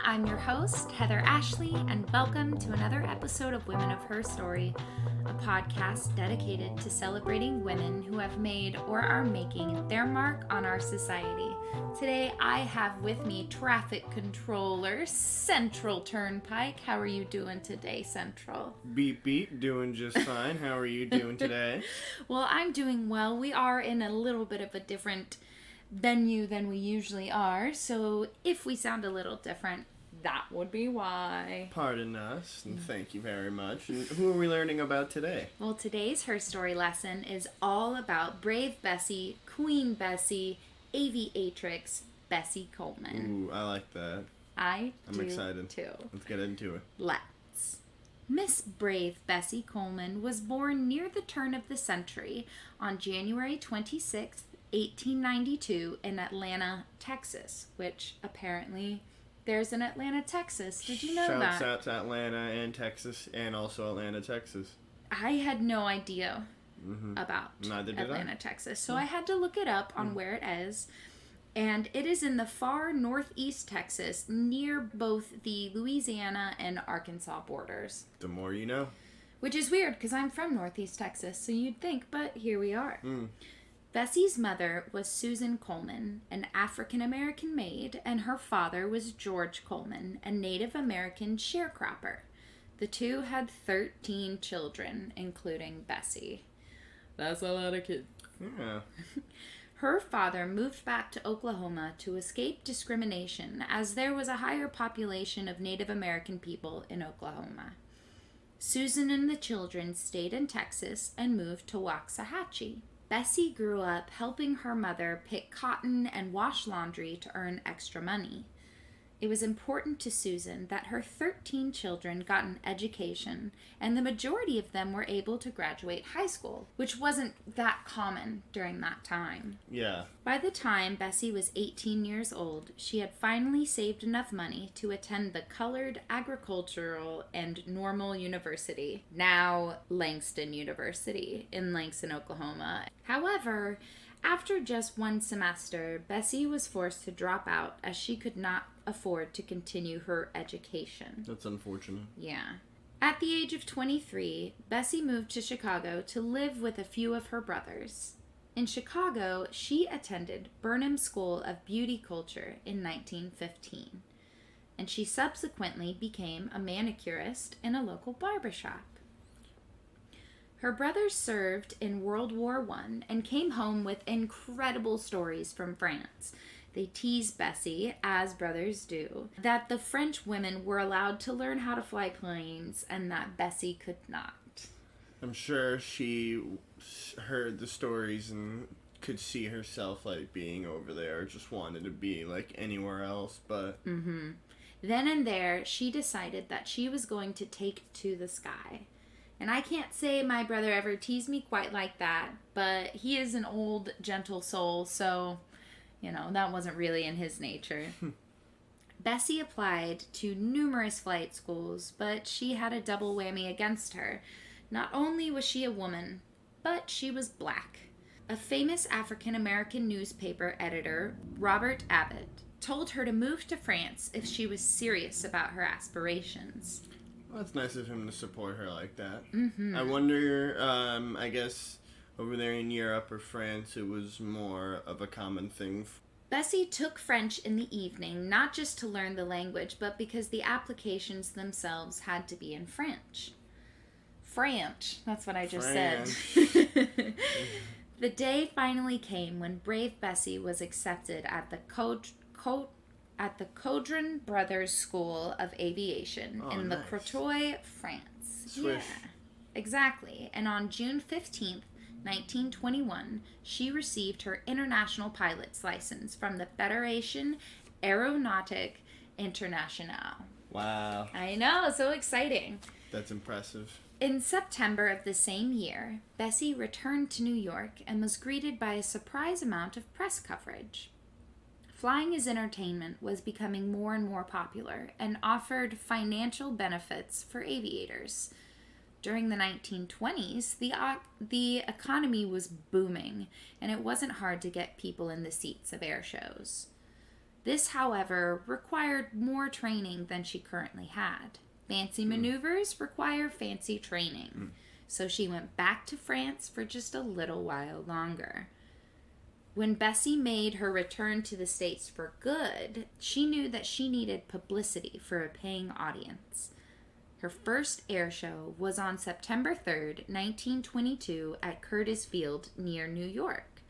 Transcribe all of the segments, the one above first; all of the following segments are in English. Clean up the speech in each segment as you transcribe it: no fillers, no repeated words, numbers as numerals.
I'm your host, Heather Ashley, and welcome to another episode of Women of Her Story, a podcast dedicated to celebrating women who have made or are making their mark on our society. Today, I have with me traffic controller, Central Turnpike. How are you doing today, Central? Beep, beep, doing just fine. How are you doing today? Well, I'm doing well. We are in a little bit of a different venue than we usually are, so if we sound a little different, that would be why. Pardon us, and thank you very much. And who are we learning about today? Well, today's Her Story lesson is all about brave Bessie, Queen Bessie, Aviatrix, Bessie Coleman. Ooh, I like that. I'm excited too. Let's get into it. Let's. Miss Brave Bessie Coleman was born near the turn of the century on January 26th, 1892 in Atlanta, Texas, which apparently there's an Atlanta, Texas. Did you know that? Shouts out to Atlanta and Texas, and also Atlanta, Texas. I had no idea about Atlanta, Texas, so I had to look it up on where it is. And it is in the far northeast Texas, near both the Louisiana and Arkansas borders. The more you know. Which is weird, because I'm from northeast Texas, so you'd think, but here we are. Bessie's mother was Susan Coleman, an African-American maid, and her father was George Coleman, a Native American sharecropper. The two had 13 children, including Bessie. That's a lot of kids. Yeah. Her father moved back to Oklahoma to escape discrimination, as there was a higher population of Native American people in Oklahoma. Susan and the children stayed in Texas and moved to Waxahachie. Bessie grew up helping her mother pick cotton and wash laundry to earn extra money. It was important to Susan that her 13 children got an education, and the majority of them were able to graduate high school, which wasn't that common during that time. Yeah. By the time Bessie was 18 years old, she had finally saved enough money to attend the Colored Agricultural and Normal University, now Langston University, in Langston, Oklahoma. However, after just one semester, Bessie was forced to drop out as she could not afford to continue her education. That's unfortunate. Yeah. At the age of 23, Bessie moved to Chicago to live with a few of her brothers. In Chicago, she attended Burnham School of Beauty Culture in 1915, and she subsequently became a manicurist in a local barbershop. Her brothers served in World War I and came home with incredible stories from France. They teased Bessie, as brothers do, that the French women were allowed to learn how to fly planes and that Bessie could not. I'm sure she heard the stories and could see herself like being over there, just wanted to be like anywhere else, but... Then and there, she decided that she was going to take to the sky. And I can't say my brother ever teased me quite like that, but he is an old, gentle soul, so, that wasn't really in his nature. Bessie applied to numerous flight schools, but she had a double whammy against her. Not only was she a woman, but she was black. A famous African-American newspaper editor, Robert Abbott, told her to move to France if she was serious about her aspirations. Well, it's nice of him to support her like that. I wonder, I guess over there in Europe or France, it was more of a common thing. Bessie took French in the evening, not just to learn the language, but because the applications themselves had to be in French. French, that's what I just said. The day finally came when brave Bessie was accepted at the Caudron Brothers School of Aviation in the Crotoy, France. Swish. Yeah, exactly. And on June 15th, 1921, she received her international pilot's license from the Fédération Aéronautique Internationale. Wow. I know, so exciting. That's impressive. In September of the same year, Bessie returned to New York and was greeted by a surprise amount of press coverage. Flying as entertainment was becoming more and more popular and offered financial benefits for aviators. During the 1920s, the economy was booming, and it wasn't hard to get people in the seats of air shows. This, however, required more training than she currently had. Fancy maneuvers require fancy training. So she went back to France for just a little while longer. When Bessie made her return to the States for good, she knew that she needed publicity for a paying audience. Her first air show was on September 3rd, 1922 at Curtis Field near New York.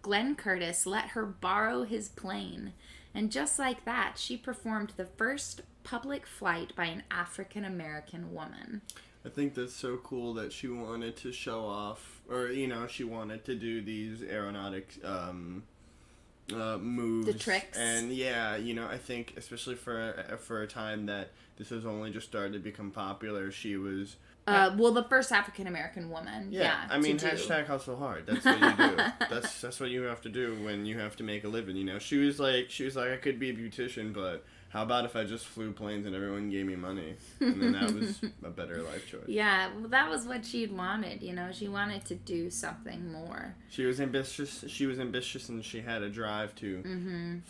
Glenn Curtis let her borrow his plane, and just like that, she performed the first public flight by an African-American woman. I think that's so cool that she wanted to show off, or, she wanted to do these aeronautics moves. The tricks. And, I think, especially for a time that this has only just started to become popular, she was... the first African-American woman. Yeah, I mean, hashtag hustle hard. That's what you do. That's what you have to do when you have to make a living, She was like, I could be a beautician, but... how about if I just flew planes and everyone gave me money? And then that was a better life choice. Yeah, well, that was what she'd wanted, She wanted to do something more. She was ambitious, and she had a drive to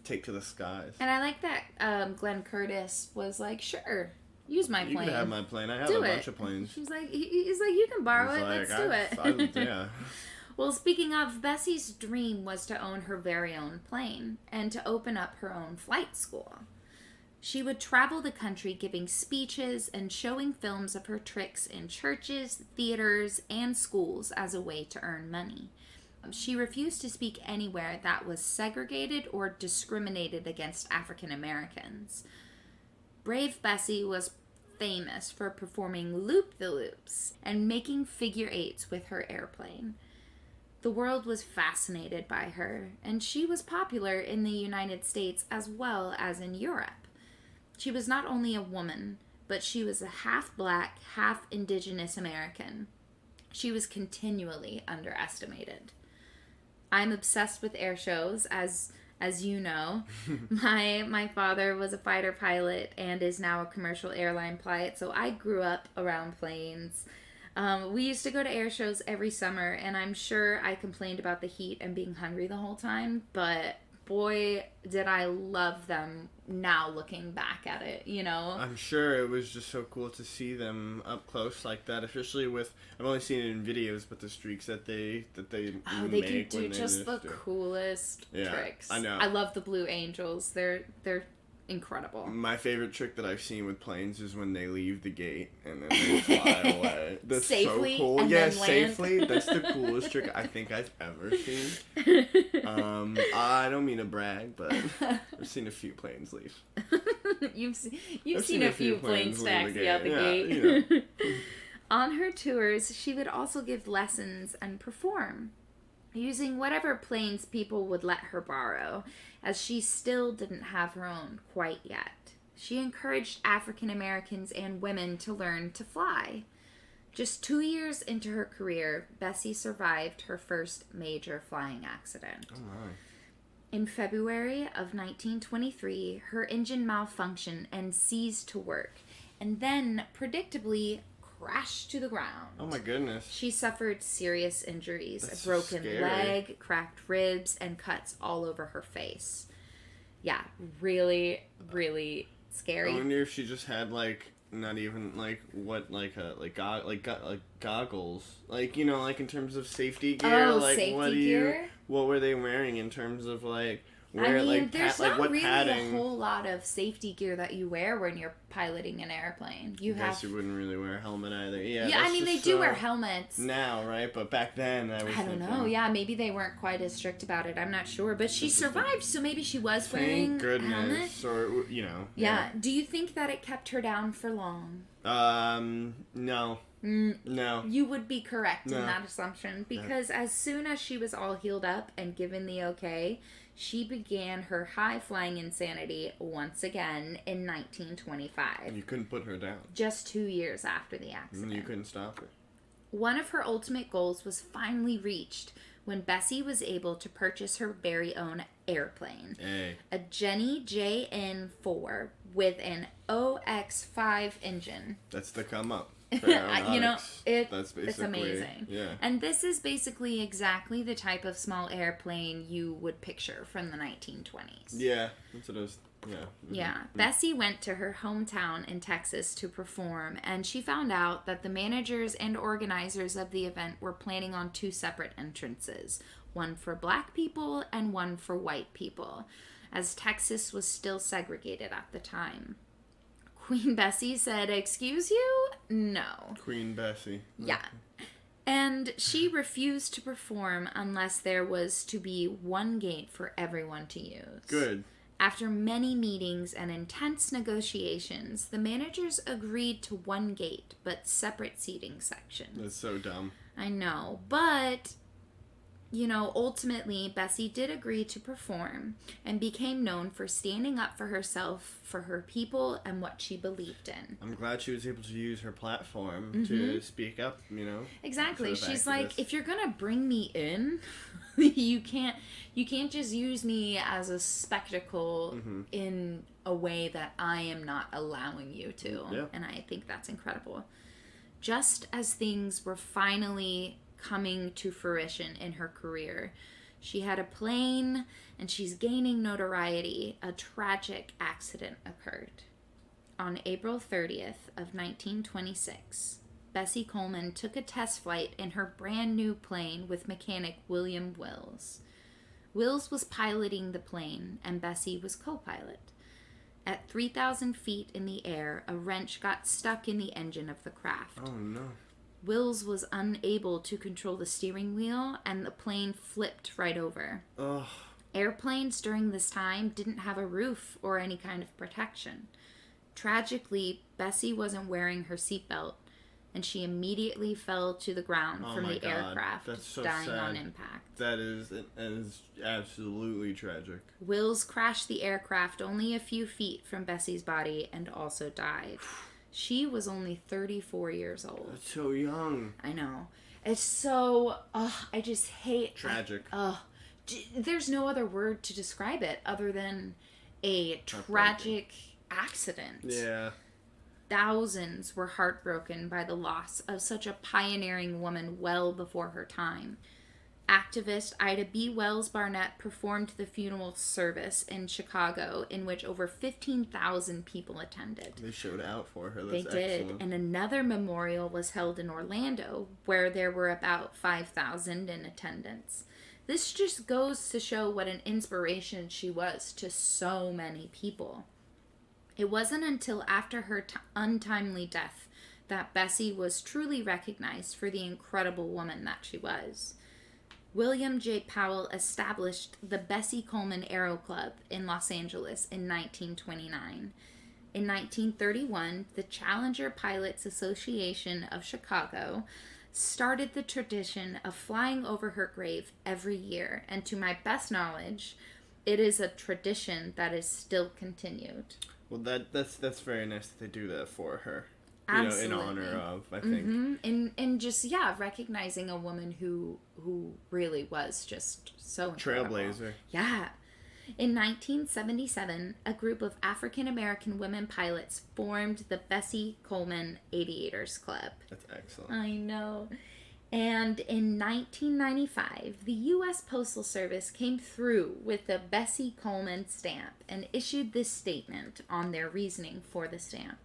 take to the skies. And I like that Glenn Curtis was like, sure, use my plane. You can have my plane. I have a bunch of planes. He's like, you can borrow it. Let's do it. Yeah. Well, speaking of, Bessie's dream was to own her very own plane and to open up her own flight school. She would travel the country giving speeches and showing films of her tricks in churches, theaters, and schools as a way to earn money. She refused to speak anywhere that was segregated or discriminated against African Americans. Brave Bessie was famous for performing loop-the-loops and making figure eights with her airplane. The world was fascinated by her, and she was popular in the United States as well as in Europe. She was not only a woman, but she was a half-black, half-indigenous American. She was continually underestimated. I'm obsessed with air shows, as you know. My father was a fighter pilot and is now a commercial airline pilot, so I grew up around planes. We used to go to air shows every summer, and I'm sure I complained about the heat and being hungry the whole time, but boy, did I love them now looking back at it, I'm sure it was just so cool to see them up close like that, especially with, I've only seen it in videos, but the streaks that they they make can do just the coolest tricks. I know. I love the Blue Angels. They're incredible. My favorite trick that I've seen with planes is when they leave the gate and then they fly away. That's safely, so cool. And yeah, then safely. That's the coolest trick I think I've ever seen. I don't mean to brag, but I've seen a few planes leave. You've seen a few planes taxi out the gate. On her tours, she would also give lessons and perform, using whatever planes people would let her borrow, as she still didn't have her own quite yet. She encouraged African Americans and women to learn to fly. Just 2 years into her career, Bessie survived her first major flying accident. Oh my. In February of 1923, her engine malfunctioned and ceased to work, and then, predictably, crashed to the ground. Oh my goodness. She suffered serious injuries, That's a broken scary. leg, cracked ribs, and cuts all over her face. Yeah, really, really scary. I wonder if she just had not even goggles, in terms of safety gear. Oh, safety gear. What were they wearing in terms of there's not what really padding? a whole lot of safety gear that you wear when you're piloting an airplane. I guess you wouldn't really wear a helmet either. Yeah, they do wear helmets now, right? But back then, I don't know. Yeah, maybe they weren't quite as strict about it. I'm not sure, but she survived, so maybe she was wearing a helmet. Or Yeah. Do you think that it kept her down for long? No. No. You would be correct in that assumption, because as soon as she was all healed up and given the okay, she began her high-flying insanity once again in 1925. You couldn't put her down. Just 2 years after the accident. You couldn't stop her. One of her ultimate goals was finally reached when Bessie was able to purchase her very own airplane. Hey. A Jenny JN4 with an OX5 engine. That's the come up. That's basically, it's amazing. Yeah. And this is basically exactly the type of small airplane you would picture from the 1920s. Yeah, that's what I was. Yeah. Mm-hmm. Yeah. Bessie went to her hometown in Texas to perform, and she found out that the managers and organizers of the event were planning on 2 separate entrances, one for black people and one for white people, as Texas was still segregated at the time. Queen Bessie said, "Excuse you? No." Queen Bessie. Yeah. And she refused to perform unless there was to be one gate for everyone to use. Good. After many meetings and intense negotiations, the managers agreed to one gate, but separate seating sections. That's so dumb. I know, but, ultimately, Bessie did agree to perform and became known for standing up for herself, for her people, and what she believed in. I'm glad she was able to use her platform to speak up, Exactly. She's activists. like, if you're gonna bring me in, you can't just use me as a spectacle in a way that I am not allowing you to. Yeah. And I think that's incredible. Just as things were finally coming to fruition in her career, she had a plane and she's gaining notoriety. A tragic accident occurred. On April 30th of 1926, Bessie Coleman took a test flight in her brand new plane with mechanic William Wills. Wills was piloting the plane and Bessie was co-pilot. At 3,000 feet in the air, a wrench got stuck in the engine of the craft. Oh, no. Wills was unable to control the steering wheel and the plane flipped right over. Ugh. Airplanes during this time didn't have a roof or any kind of protection. Tragically, Bessie wasn't wearing her seatbelt, and she immediately fell to the ground from the aircraft, dying on impact. That is absolutely tragic. Wills crashed the aircraft only a few feet from Bessie's body and also died. She was only 34 years old. That's so young. I know. It's so... I just hate... Tragic. There's no other word to describe it other than a tragic accident. Yeah. Thousands were heartbroken by the loss of such a pioneering woman well before her time. Activist Ida B. Wells Barnett performed the funeral service in Chicago, in which over 15,000 people attended. They showed out for her. They did. Excellent. And another memorial was held in Orlando, where there were about 5,000 in attendance. This just goes to show what an inspiration she was to so many people. It wasn't until after her untimely death that Bessie was truly recognized for the incredible woman that she was. William J. Powell established the Bessie Coleman Aero Club in Los Angeles in 1929. In 1931, the Challenger Pilots Association of Chicago started the tradition of flying over her grave every year, and to my best knowledge, it is a tradition that is still continued. Well, that's very nice that they do that for her. Absolutely. In honor of, I think. And just, recognizing a woman who really was just so incredible. Trailblazer. Yeah. In 1977, a group of African American women pilots formed the Bessie Coleman Aviators Club. That's excellent. I know. And in 1995, the U.S. Postal Service came through with the Bessie Coleman stamp and issued this statement on their reasoning for the stamp.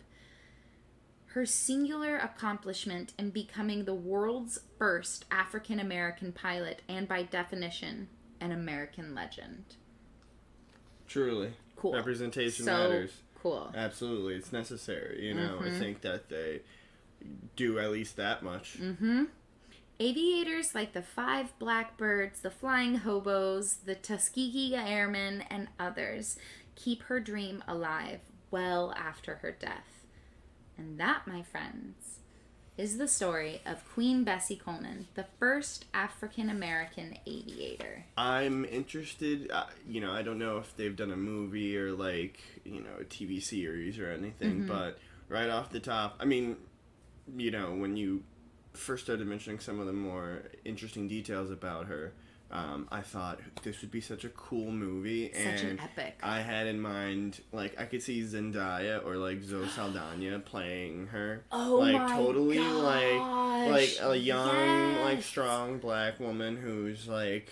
Her singular accomplishment in becoming the world's first African American pilot, and by definition, an American legend. Truly. Cool. Representation so matters. Cool. Absolutely. It's necessary, I think that they do at least that much. Aviators like the Five Blackbirds, the Flying Hobos, the Tuskegee Airmen, and others keep her dream alive well after her death. And that, my friends, is the story of Queen Bessie Coleman, the first African-American aviator. I'm interested, I don't know if they've done a movie or a TV series or anything, but right off the top, when you first started mentioning some of the more interesting details about her, I thought this would be such a cool movie. Such an epic. I had in mind, I could see Zendaya or, Zoe Saldana playing her. Oh, my totally, gosh. like a young, like yes. strong black woman who's like,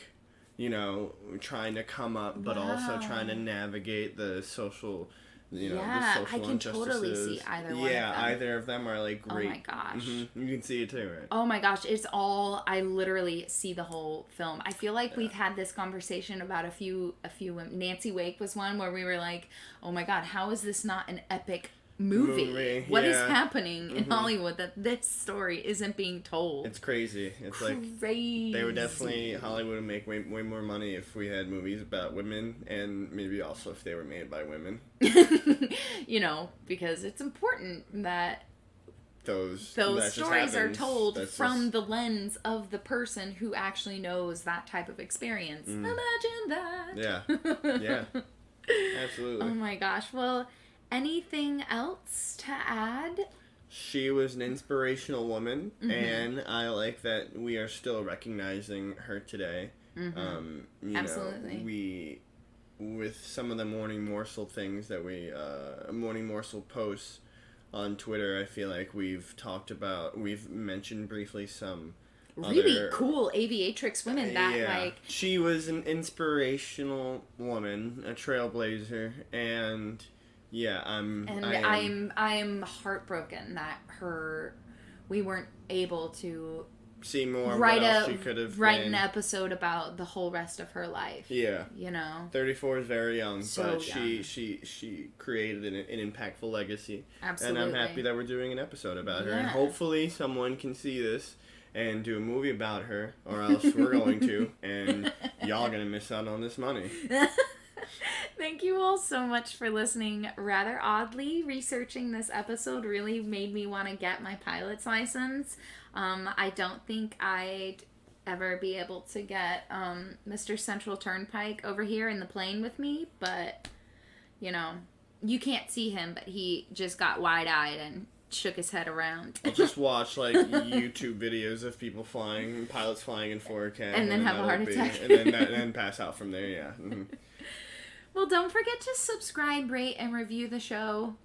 you know, trying to come up, but also Wow. trying to navigate the social, you know, Yeah, the social I can injustices. totally see either one of Yeah, them. either of them are like great. Oh my gosh. You can see it too, right? Oh my gosh, it's all, I literally see the whole film. I feel like we've had this conversation about a few women. Nancy Wake was one where we were like, oh my god, how is this not an epic movie? What is happening in Hollywood that this story isn't being told? It's crazy. It's crazy. Like they would definitely, Hollywood would make way more money if we had movies about women, and maybe also if they were made by women. You know, because it's important that those stories are told from the lens of the person who actually knows that type of experience. Imagine that. Yeah. Absolutely. Oh my gosh. Well, anything else to add? She was an inspirational woman, and I like that we are still recognizing her today. You Absolutely. know, we, with some of the morning morsel things that we, morning morsel posts on Twitter, I feel like we've mentioned briefly some really cool Aviatrix women that like... She was an inspirational woman, a trailblazer, and yeah, I'm heartbroken that we weren't able to see more what else she could have write an episode about the whole rest of her life. Yeah. You know? 34 is very young, but young. she created an impactful legacy. Absolutely. And I'm happy that we're doing an episode about her. And hopefully someone can see this and do a movie about her, or else we're going to, and y'all are going to miss out on this money. Thank you all so much for listening. Rather oddly, researching this episode really made me want to get my pilot's license. I don't think I'd ever be able to get Mr. Central Turnpike over here in the plane with me, but, you know, you can't see him, but he just got wide-eyed and shook his head around. I'll just watch, like, YouTube videos of people flying, pilots flying in 4K. And then have a heart attack. And then pass out from there, yeah. Well, don't forget to subscribe, rate, and review the show.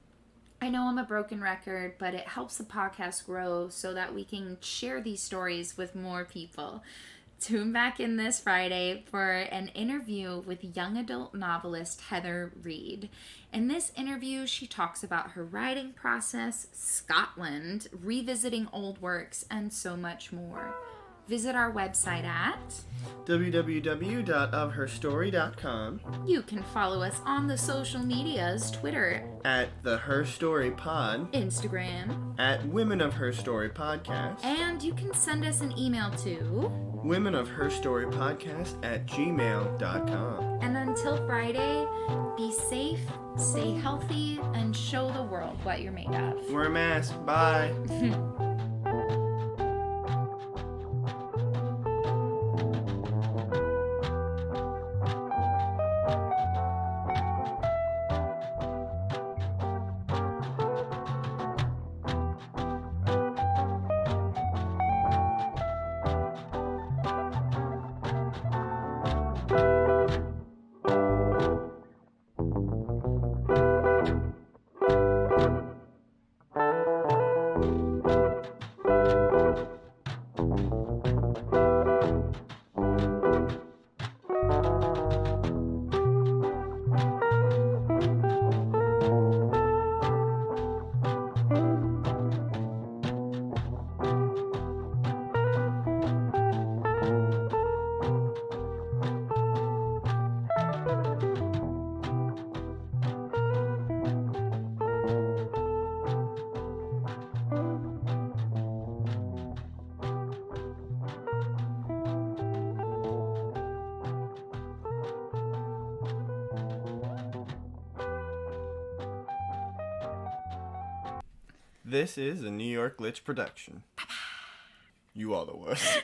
I know I'm a broken record, but it helps the podcast grow so that we can share these stories with more people. Tune back in this Friday for an interview with young adult novelist Heather Reed. In this interview, she talks about her writing process, Scotland, revisiting old works, and so much more. Visit our website at www.ofherstory.com. You can follow us on the social medias, Twitter at the Her Story Pod, Instagram at Women of Her Story Podcast, and you can send us an email to womenofherstorypodcast@gmail.com. And until Friday, be safe, stay healthy, and show the world what you're made of. Wear a mask. Bye. This is a New York Glitch production. You are the worst.